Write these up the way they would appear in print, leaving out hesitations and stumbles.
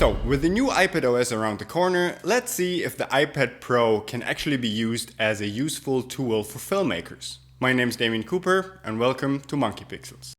So, with the new iPad OS around the corner, let's see if the iPad Pro can actually be used as a useful tool for filmmakers. My name is Damien Cooper, and welcome to Monkey Pixels.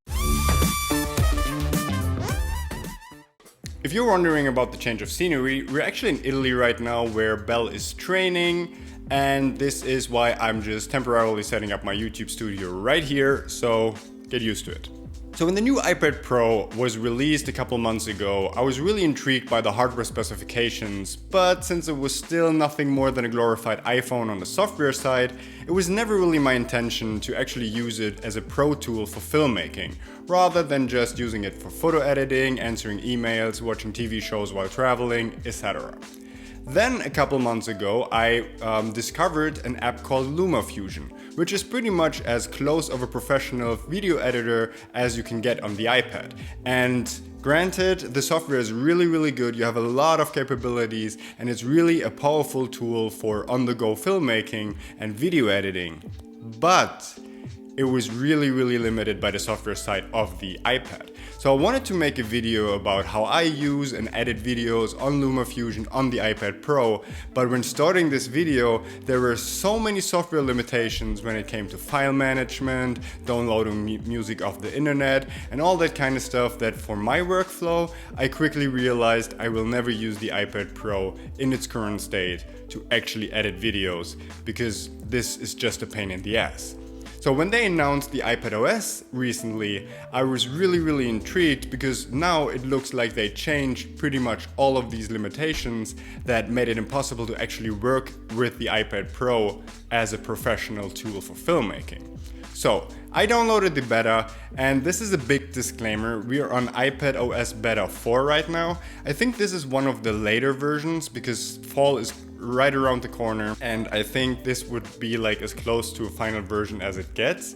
If you're wondering about the change of scenery, we're actually in Italy right now where Belle is training, and this is why I'm just temporarily setting up my YouTube studio right here, so get used to it. So when the new iPad Pro was released a couple months ago, I was really intrigued by the hardware specifications, but since it was still nothing more than a glorified iPhone on the software side, it was never really my intention to actually use it as a pro tool for filmmaking, rather than just using it for photo editing, answering emails, watching TV shows while traveling, etc. Then a couple months ago, I discovered an app called LumaFusion, which is pretty much as close of a professional video editor as you can get on the iPad. And granted, the software is really good, you have a lot of capabilities, and it's really a powerful tool for on-the-go filmmaking and video editing. But it was really limited by the software side of the iPad. So I wanted to make a video about how I use and edit videos on LumaFusion on the iPad Pro, but when starting this video, there were so many software limitations when it came to file management, downloading music off the internet, and all that kind of stuff that for my workflow, I quickly realized I will never use the iPad Pro in its current state to actually edit videos, because this is just a pain in the ass. So when they announced the iPad OS recently, I was really intrigued because now it looks like they changed pretty much all of these limitations that made it impossible to actually work with the iPad Pro as a professional tool for filmmaking. So I downloaded the beta, and this is a big disclaimer, we are on iPad OS Beta 4 right now. I think this is one of the later versions because fall is right around the corner, and I think this would be like as close to a final version as it gets.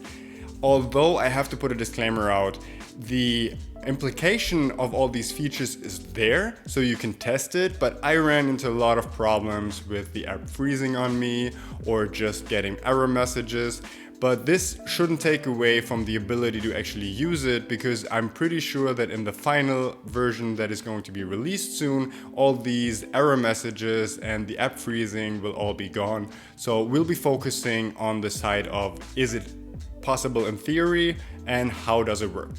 Although I have to put a disclaimer out, the implication of all these features is there, so you can test it, but I ran into a lot of problems with the app freezing on me or just getting error messages. But this shouldn't take away from the ability to actually use it, because I'm pretty sure that in the final version that is going to be released soon, all these error messages and the app freezing will all be gone. So we'll be focusing on the side of, is it possible in theory and how does it work?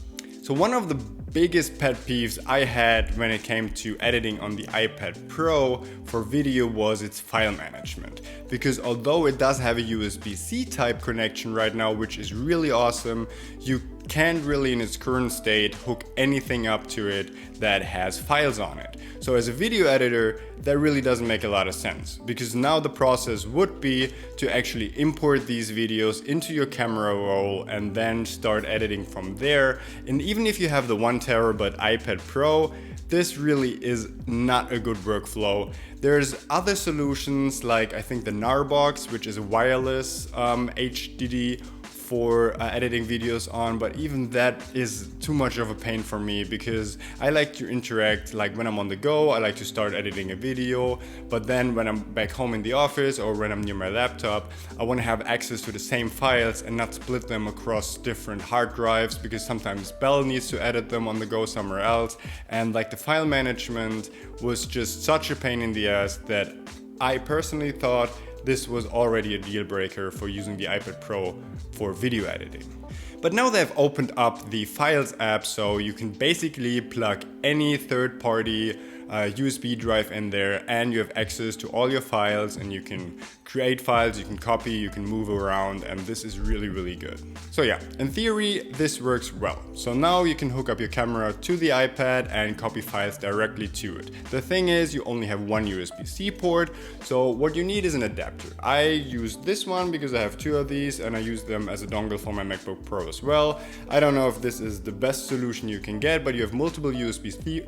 So one of the biggest pet peeves I had when it came to editing on the iPad Pro for video was its file management. Because although it does have a USB-C type connection right now, which is really awesome, you can't really in its current state hook anything up to it that has files on it. So as a video editor, that really doesn't make a lot of sense, because now the process would be to actually import these videos into your camera roll and then start editing from there. And even if you have the 1 terabyte iPad Pro, this really is not a good workflow. There's other solutions like I think the Narbox, which is a wireless HDD for editing videos on, but even that is too much of a pain for me because I like to interact, like when I'm on the go, I like to start editing a video, but then when I'm back home in the office or when I'm near my laptop, I want to have access to the same files and not split them across different hard drives, because sometimes Belle needs to edit them on the go somewhere else, and like the file management was just such a pain in the ass that I personally thought this was already a deal breaker for using the iPad Pro for video editing. But now they've opened up the Files app, so you can basically plug any third-party USB drive in there and you have access to all your files, and you can create files, you can copy, you can move around, and this is really good. So yeah, in theory this works well. So now you can hook up your camera to the iPad and copy files directly to it. The thing is, you only have one USB-C port, so what you need is an adapter. I use this one because I have 2 of these and I use them as a dongle for my MacBook Pro as well. I don't know if this is the best solution you can get, but you have multiple USB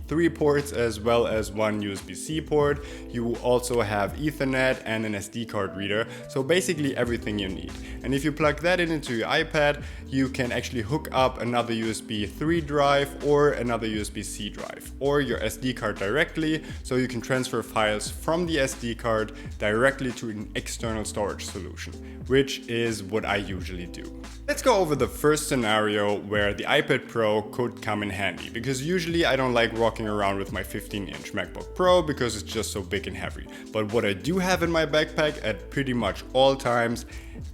3 ports as well as one USB-C port. You also have Ethernet and an SD card reader, so basically everything you need. And if you plug that into your iPad, you can actually hook up another USB 3 drive or another USB-C drive or your SD card directly, so you can transfer files from the SD card directly to an external storage solution, which is what I usually do. Let's go over the first scenario where the iPad Pro could come in handy, because usually I don't like rocking walking around with my 15-inch MacBook Pro because it's just so big and heavy. But what I do have in my backpack at pretty much all times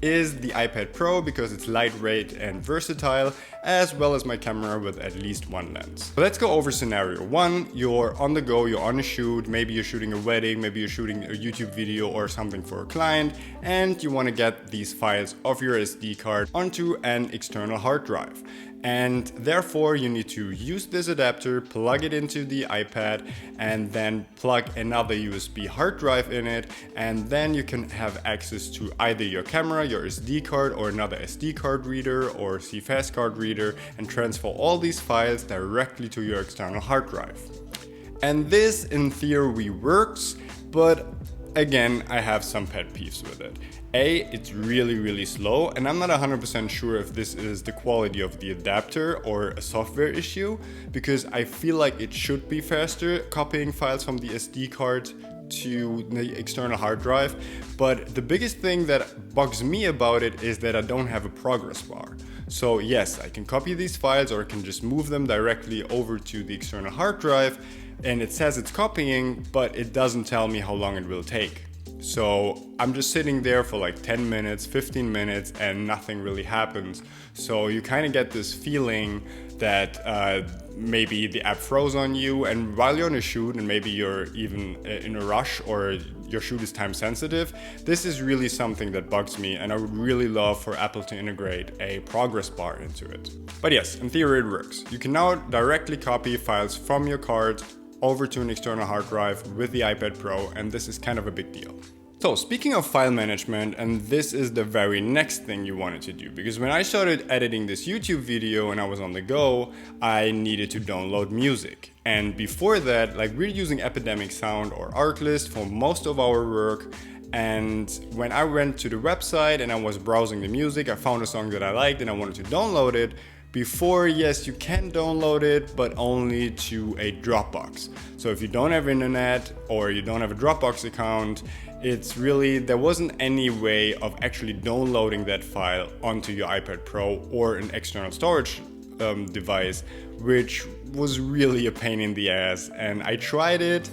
is the iPad Pro because it's lightweight and versatile, as well as my camera with at least one lens. So let's go over scenario one. You're on the go, you're on a shoot, maybe you're shooting a wedding, maybe you're shooting a YouTube video or something for a client, and you want to get these files of your SD card onto an external hard drive. And therefore you need to use this adapter, plug it into the iPad, and then plug another USB hard drive in it, and then you can have access to either your camera, your SD card, or another SD card reader or CFast card reader, and transfer all these files directly to your external hard drive. And this in theory works, but again, I have some pet peeves with it. It's really slow, and I'm not 100% sure if this is the quality of the adapter or a software issue, because I feel like it should be faster copying files from the SD card to the external hard drive. But the biggest thing that bugs me about it is that I don't have a progress bar. So yes, I can copy these files or I can just move them directly over to the external hard drive, and it says it's copying, but it doesn't tell me how long it will take. So I'm just sitting there for like 10 minutes, 15 minutes, and nothing really happens. So you kind of get this feeling that maybe the app froze on you, and while you're on a shoot and maybe you're even in a rush or your shoot is time sensitive, this is really something that bugs me, and I would really love for Apple to integrate a progress bar into it. But yes, in theory it works. You can now directly copy files from your card over to an external hard drive with the iPad Pro, and this is kind of a big deal. So speaking of file management, and this is the very next thing you wanted to do, because when I started editing this YouTube video and I was on the go, I needed to download music. And before that, like, we're using Epidemic Sound or Artlist for most of our work. And when I went to the website and I was browsing the music, I found a song that I liked and I wanted to download it. Before, yes, you can download it, but only to a Dropbox. So if you don't have internet or you don't have a Dropbox account, there wasn't any way of actually downloading that file onto your iPad Pro or an external storage device, which was really a pain in the ass. And I tried it,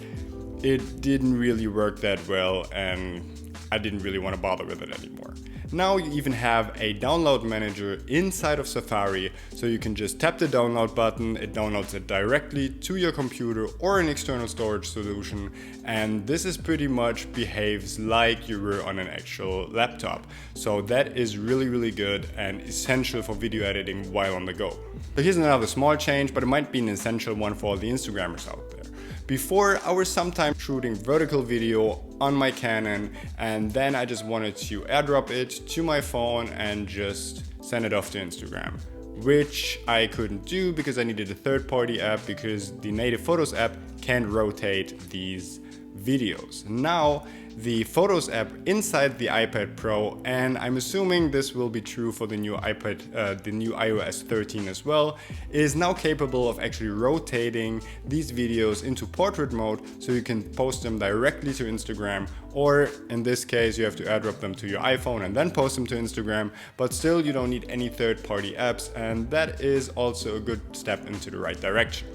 it didn't really work that well, and I didn't really want to bother with it anymore. Now you even have a download manager inside of Safari, so you can just tap the download button, it downloads it directly to your computer or an external storage solution, and this is pretty much behaves like you were on an actual laptop. So that is really good and essential for video editing while on the go. So here's another small change, but it might be an essential one for all the Instagrammers out there. Before, I was sometimes shooting vertical video on my Canon, and then I just wanted to airdrop it to my phone and just send it off to Instagram, which I couldn't do because I needed a third-party app, because the native Photos app can't rotate these videos. Now the Photos app inside the iPad Pro, and I'm assuming this will be true for the new the new iOS 13 as well, is now capable of actually rotating these videos into portrait mode, so you can post them directly to Instagram, or in this case you have to airdrop them to your iPhone and then post them to Instagram, but still you don't need any third-party apps, and that is also a good step into the right direction.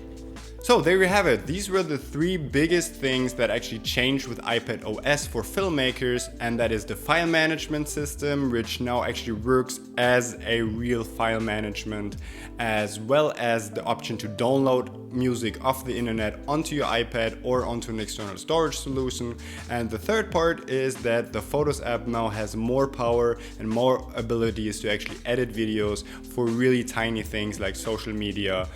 So there you have it. These were the three biggest things that actually changed with iPad OS for filmmakers, and that is the file management system, which now actually works as a real file management, as well as the option to download music off the internet onto your iPad or onto an external storage solution. And the third part is that the Photos app now has more power and more abilities to actually edit videos for really tiny things like social media,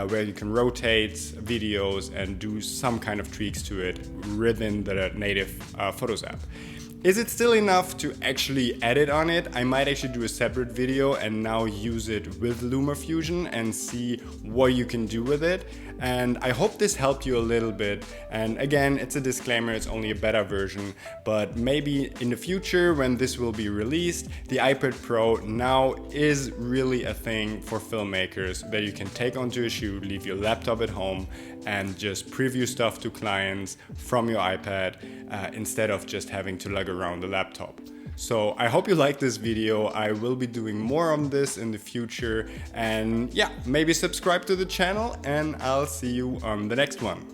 where you can rotate videos and do some kind of tweaks to it within the native Photos app. Is it still enough to actually edit on it? I might actually do a separate video and now use it with LumaFusion and see what you can do with it. And I hope this helped you a little bit. And again, it's a disclaimer, it's only a beta version, but maybe in the future when this will be released, the iPad Pro now is really a thing for filmmakers that you can take onto a shoot, leave your laptop at home and just preview stuff to clients from your iPad instead of just having to lug around the laptop. So I hope you like this video. I will be doing more on this in the future, and yeah, maybe subscribe to the channel, and I'll see you on the next one.